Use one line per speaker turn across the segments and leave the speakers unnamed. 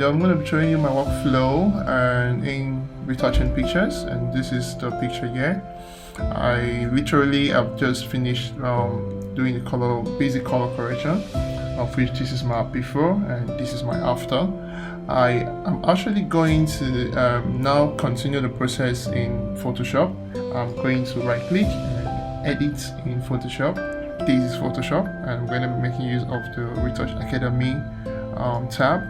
video, I'm going to be showing you my workflow and in retouching pictures, and this is the picture here. I literally have just finished doing the basic color correction, of which this is my before and this is my after. I am actually going to now continue the process in Photoshop. I'm going to right click and edit in Photoshop. This is Photoshop, and I'm going to be making use of the Retouch Academy tab.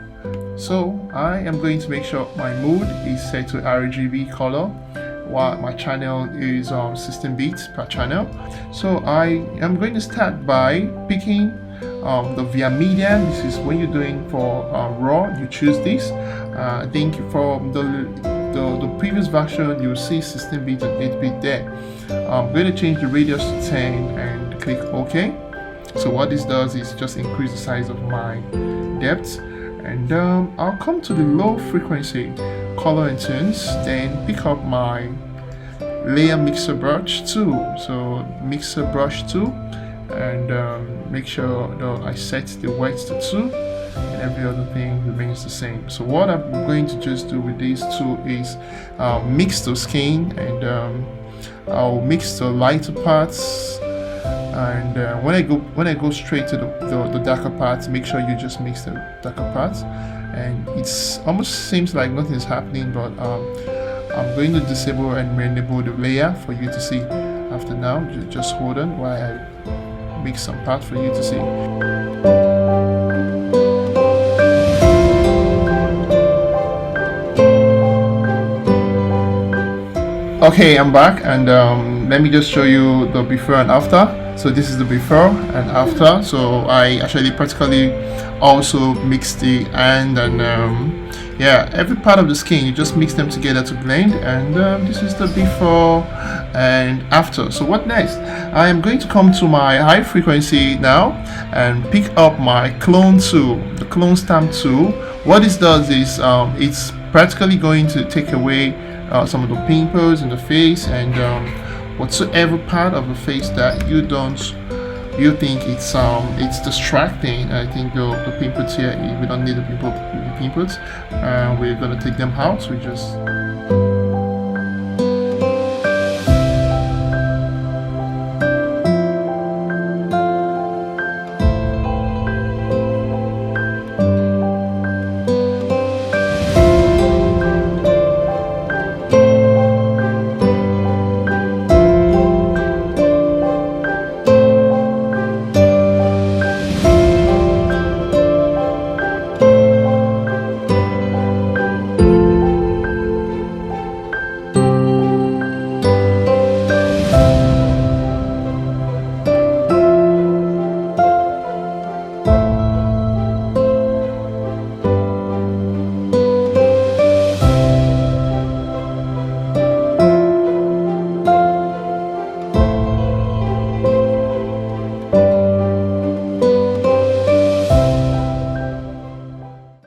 So I am going to make sure my mode is set to RGB color while my channel is 16 bits per channel. So I am going to start by picking the via media. This is when you're doing for raw, you choose this. I think for the previous version you'll see 16 bit and 8 bit there. I'm going to change the radius to 10 and click OK. So what this does is just increase the size of my depth, and I'll come to the low frequency color and tones, then pick up my layer mixer brush tool. So mixer brush tool, and make sure that I set the weight to 2 and every other thing remains the same. So what I'm going to just do with this tool is mix the skin, and I'll mix the lighter parts, and when I go straight to the darker parts, make sure you just mix the darker parts. And it's almost seems like nothing is happening, but I'm going to disable and enable the layer for you to see after now. Just hold on while I mix some parts for you to see. Okay, I'm back, and let me just show you the before and after. So this is the before and after. So I actually practically also mix the and yeah, every part of the skin, you just mix them together to blend, and this is the before and after. So what next? I am going to come to my high frequency now and pick up my clone tool, the clone stamp tool. What this does is it's practically going to take away some of the pimples in the face, and whatsoever part of the face that you think it's distracting. I think the pimples here, we don't need the pimples. We're gonna take them out. So we just